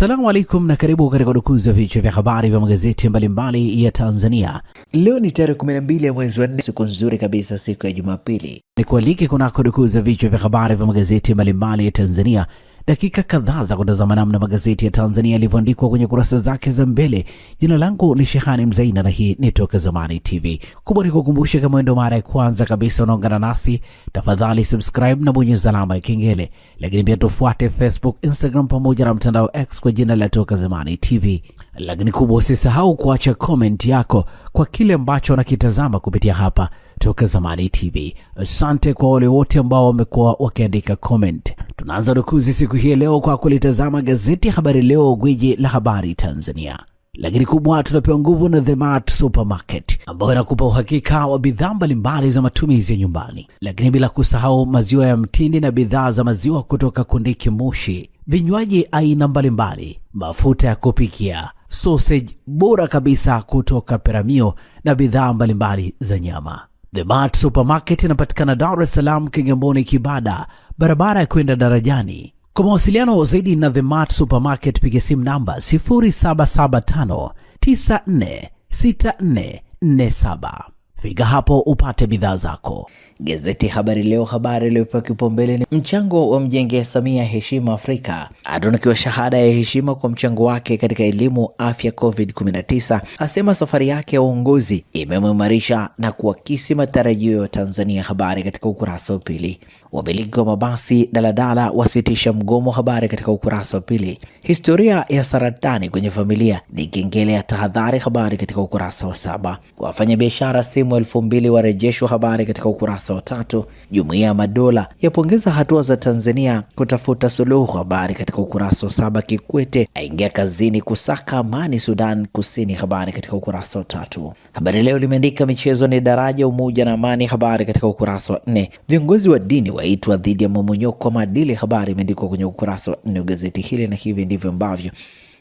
Assalamu alaikum na karibu katika udukuzi wa vichwa vya habari vya magazeti mbalimbali ya Tanzania. Leo ni tarehe 12 ya mwezi wa 4, siku nzuri kabisa, siku ya Jumapili. Nikualike kunako udukuzi wa vichwa vya habari vya magazeti mbalimbali ya Tanzania. Dakika kadhaa za kutazama namna magazeti ya Tanzania yalivyoandikwa kwenye kurasa zake za mbele. Jina langu ni Shehani Mzaina na hii ni Toka Zamani TV. Kubwa ni kukumbusha, kama ndio mara ya kwanza kabisa unaungana nasi, tafadhali subscribe na bonyeza alama ya kengele. Lakini pia tufuate Facebook, Instagram pamoja na mtandao X kwa jina la Toka Zamani TV. Lakini kubwa, usisahau kuacha comment yako kwa kile ambacho unakitazama kupitia hapa Toka Zamani TV. Asante kwa wale wote ambao wamekuwa wakiandika comment. Tunaanza dukuzi siku hii leo kwa kulitazama gazeti Habari Leo, gwiji la habari Tanzania. Lakini kubwa, tunapewa nguvu na The Mart Supermarket ambayo inakupa uhakika wa bidhaa mbalimbali za matumizi ya nyumbani. Lakini bila kusahau maziwa ya mtindi na bidhaa za maziwa kutoka Kondiki Moshi, vinywaji aina mbalimbali, mafuta ya kupikia, sausage bora kabisa kutoka Peramio na bidhaa mbalimbali za nyama. The Mart Supermarket inapatikana Dar es Salaam, Kigamboni, Kibada, barabara ya kwenda darajani. Kwa mawasiliano zaidi na The Mart Supermarket, piga simu namba 0775946447. Fika hapo upate bidhaa zako. Gazeti Habari Leo, habari iliyopewa kipaumbele ni mchango wa mjengea Samia heshima Afrika. Atunukiwa shahada ya heshima kwa mchango wake katika elimu, afya, COVID-19. Asema safari yake ya uongozi imemwimarisha na kuakisi matarajio ya Tanzania. Habari katika ukurasa wa pili. Wamiliki wa mabasi daladala wasitisha mgomo. Habari katika ukurasa wa pili. Historia ya saratani kwenye familia ni kengele ya tahadhari. Habari katika ukurasa wa 7. Wafanyabiashara simu 2000 warejeshwa. Habari katika ukurasa wa 3. Jumuiya ya Madola yapongeza hatua za Tanzania kutafuta suluhu. Habari katika ukurasa wa 7. Kikwete aingia kazini kusaka amani Sudan Kusini. Habari katika ukurasa wa 3. Habari Leo limeandika michezo ni daraja, umoja na amani. Habari katika ukurasa wa 4. Viongozi wa dini waitwa dhidi ya mmomonyoko wa maadili. Habari imeandikwa kwenye ukurasa wa 4 gazeti hili, na hivi ndivyo ambavyo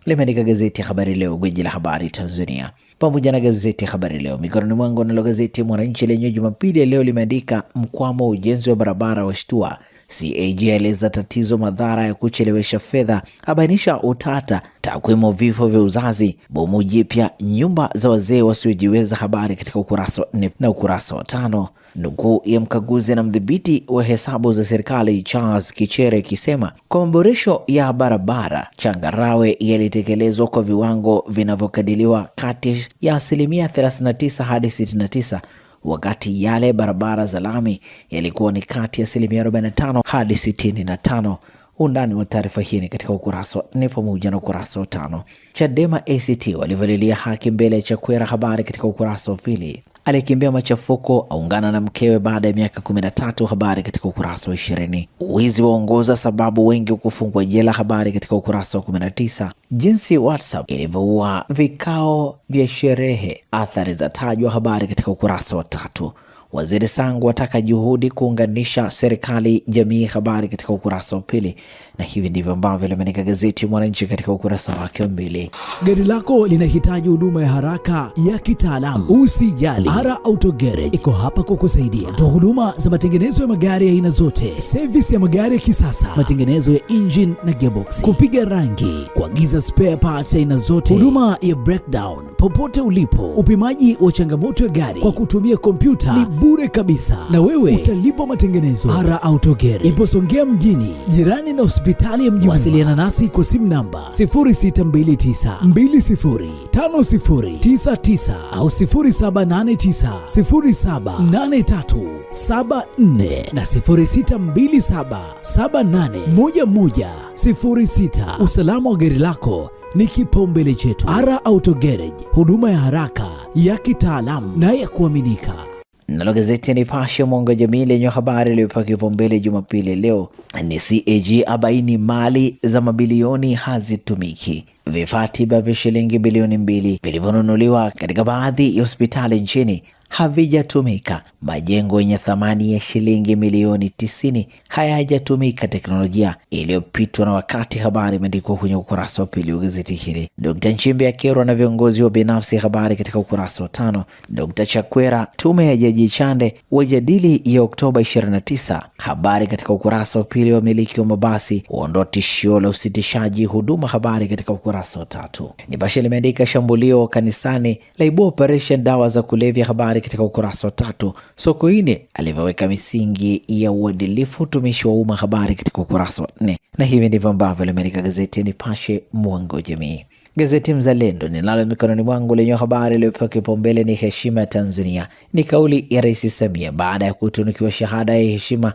limeandika gazeti ya Habari Leo, gwiji la habari Tanzania. Pamoja na gazeti ya Habari Leo mikononi mwangu, nalo gazeti Mwananchi lenye Jumapili leo limeandika mkwamo ujenzi wa barabara washtua, CAG aeleza tatizo madhara ya kuchelewesha fedha, abainisha utata takwimu vifo vya uzazi, bomu jipya nyumba za wazee wasiojiweza. Habari katika ukurasa wa 4 na ukurasa wa 5. Nukuu ya mkaguzi na mdhibiti wa hesabu za serikali Charles Kichere ikisema kwa maboresho ya barabara changarawe yalitekelezwa kwa viwango vinavyokadiliwa kati ya 39% hadi 69%, wakati yale barabara za lami yalikuwa ni kati ya 45% hadi 65%. Undani wa taarifa hii ni katika ukurasa wa 4 pamoja na ukurasa wa 5. Chadema ACT walivalilia haki mbele ya Chakwera. Habari katika ukurasa wa 2. Alikimbia machafuko aungana na mkewe baada ya miaka 13. Habari katika ukurasa wa 20. Wizi waongoza sababu wengi kufungwa jela. Habari katika ukurasa wa 19. Jinsi WhatsApp ilivyoua vikao vya sherehe, athari za tajwa. Habari katika ukurasa wa 3. Waziri Sangu wataka juhudi kuunganisha serikali jamii. Habari katika ukurasa wa 2. Na hivi ndivyo ambavyo limeandika gazeti Mwananchi katika ukurasa wake wa 2. Gari lako linahitaji huduma ya haraka ya kitaalamu, usijali. Ara Auto Garage iko hapa kukusaidia. Toa huduma za matengenezo ya magari ya aina zote, service ya magari ya kisasa, matengenezo ya engine na gearbox, kupiga rangi, kuagiza spare parts aina zote, huduma ya breakdown popote ulipo, upimaji wa changamoto ya gari kwa kutumia kompyuta ni bure kabisa, na wewe utalipa matengenezo. Ara Auto Garage ipo Songea mjini, jirani na hospitali ya Mjini. Wasiliana nasi kwa simu namba 0629205099 au 0789078374 na 0627781106. Usalama wa gari lako ni kipaumbele chetu. Ara Auto Garage, huduma ya haraka ya kitaalamu na ya kuaminika. Nalo gazeti Nipashe mwanga jamii lenye habari iliyopewa kipaumbele Jumapili leo ni CAG abaini mali za mabilioni hazitumiki. Vifaa tiba vya shilingi bilioni 2 vilivyonunuliwa katika baadhi ya hospitali nchini havijatumika. Majengo yenye thamani ya shilingi milioni 90 hayajatumika. Teknolojia iliyopitwa na wakati. Habari imeandikwa kwenye ukurasa wa pili wa gazeti hili. Dr. Nchimbi akerwa na viongozi wa binafsi. Habari katika ukurasa wa 5. Dr. Chakwera, tume ya Jaji Chande wajadili ya Oktoba 29. Habari katika ukurasa wa pili. Wamiliki wa mabasi waondoa tishio la usitishaji huduma. Habari katika ukurasa wa 3. Nipashe limeandika shambulio kanisani laibua operation dawa za kulevya. Habari katika ukurasa wa 3. Sokoine alivyoweka misingi ya uadilifu utumishi wa umma. Habari katika ukurasa wa 4. Na hivi ndivyo ambavyo limeandika gazeti Nipashe mwanga wa jamii. Gazeti Mzalendo ninalo mikononi mwangu lenye habari iliyopewa kipaumbele ni heshima ya Tanzania. Ni kauli ya Rais Samia baada ya kutunukiwa shahada ya heshima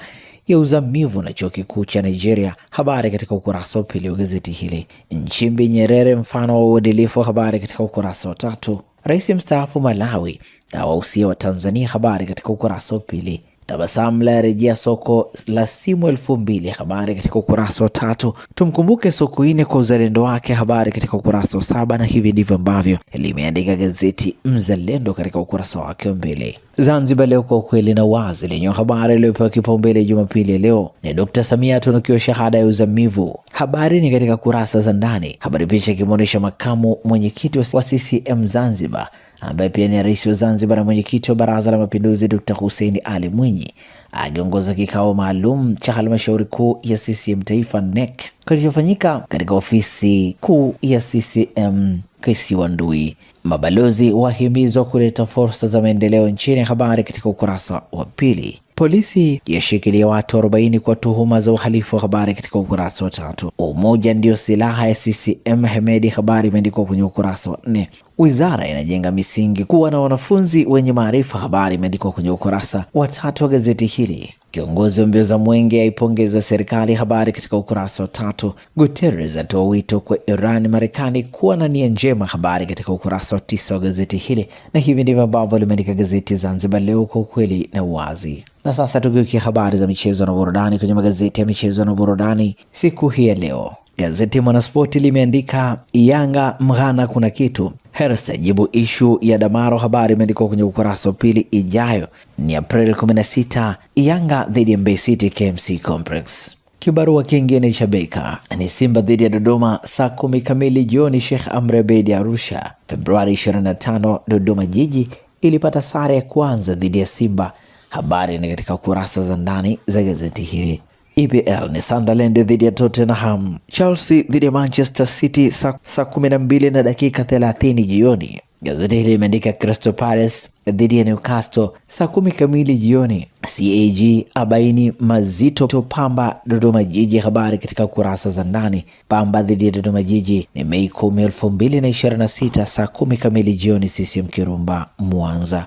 ya uzamivu na chuo kikuu cha Nigeria. Habari katika ukurasa wa pili wa gazeti hili. Nchimbi Nyerere mfano wa uadilifu. Habari katika ukurasa wa 3. Rais mstaafu Malawi awahusia wa Tanzania. Habari katika ukurasa wa pili. Tabasamu la rejea soko la simu 2000. Habari katika ukurasa wa 3. Tumkumbuke Sokoine kwa uzalendo wake. Habari katika ukurasa wa 7. Na hivi ndivyo ambavyo limeandika gazeti Mzalendo katika ukurasa wake wa mbele. Zanzibar Leo kwa ukweli na wazi lenye habari iliyopewa kipaumbele Jumapili ya leo ni Dr. Samia atunukiwa shahada ya uzamivu. Habari ni katika kurasa za ndani. Habari picha ikimwonyesha makamu mwenyekiti wa CCM Zanzibar ambaye pia ni rais wa Zanzibar na mwenyekiti wa Baraza la Mapinduzi Dr. Hussein Ali Mwinyi akiongoza kikao maalum cha halmashauri kuu ya CCM Taifa NEC kilichofanyika katika ofisi kuu ya CCM Kisiwa Ndui. Mabalozi wahimizwa kuleta fursa za maendeleo nchini. Habari katika ukurasa wa pili. Polisi yashikilia watu 40 kwa tuhuma za uhalifu wa. Habari katika ukurasa wa 3. Umoja ndio silaha ya CCM Hemedi. Habari imeandikwa kwenye ukurasa wa 4. Wizara inajenga misingi kuwa na wanafunzi wenye maarifa. Habari imeandikwa kwenye ukurasa wa 3 wa gazeti hili. Kiongozi wa mbio za mwenge aipongeza serikali. Habari katika ukurasa wa 3. Guterres atoa wito kwa Iran Marekani kuwa na nia njema. Habari katika ukurasa wa 9 wa gazeti hili. Na hivi ndivyo ambavyo limeandika gazeti Zanzibar Leo kwa ukweli na uwazi. Na sasa tugeukie habari za michezo na burudani kwenye magazeti ya michezo na burudani siku hii ya leo. Gazeti Mwanaspoti limeandika Yanga mghana kuna kitu. Hersi ajibu ishu ya Damaro. Habari imeandikwa kwenye ukurasa wa pili. Ijayo ni April 16, Yanga dhidi ya Mbeya City KMC Complex. Kibarua kingine cha Beka ni Simba dhidi ya Dodoma saa 10 kamili jioni Sheikh Amri Abeid Arusha. Februari 25 Dodoma Jiji ilipata sare ya kwanza dhidi ya Simba. Habari ni katika kurasa za ndani za gazeti hili. EPL ni Sunderland dhidi ya Tottenham. Chelsea dhidi ya Manchester City saa 12 na dakika 30 jioni. Gazeti hili limeandika Crystal Palace dhidi ya Newcastle saa 10 kamili jioni. CAG abaini mazito Pamba Dodoma Jiji. Habari katika kurasa za ndani. Pamba dhidi ya Dodoma Jiji ni Mei 10, 2026 saa 10 kamili jioni CCM Kirumba Mwanza.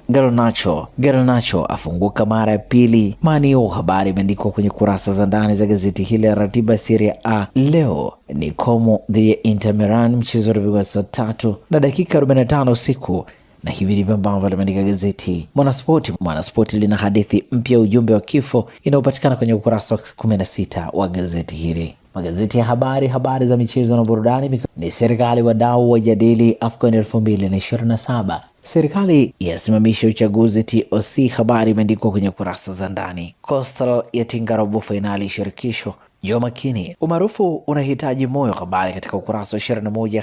Garnacho afunguka mara ya pili Man U. Habari imeandikwa kwenye kurasa za ndani za gazeti hili. Ratiba Serie A leo ni Como dhidi ya Inter Milan, mchezo unapigwa saa 3 na dakika 45 usiku. Na hivi ndivyo ambavyo limeandika gazeti Mwanaspoti. Mwanaspoti lina hadithi mpya ujumbe wa kifo inayopatikana kwenye ukurasa wa 16 wa gazeti hili. Magazeti ya habari za michezo na burudani ni serikali wadau wajadili AFCON 2027. Serikali yasimamisha uchaguzi TOC. Habari imeandikwa kwenye kurasa za ndani. Coastal yatinga robo finali shirikisho. Jo makini, umaarufu unahitaji moyo. Habari katika ukurasa wa 21.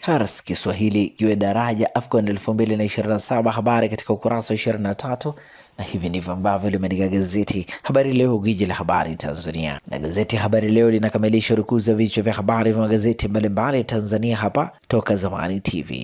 Hars Kiswahili kiwe daraja AFCON 2027. Habari katika ukurasa wa 23. Na hivi ndivyo ambavyo limeandika gazeti Habari Leo, gwiji la habari Tanzania. Na gazeti Habari Leo linakamilisha rukuzi ya vichwa vya habari vya magazeti mbalimbali Tanzania hapa Toka Zamani TV.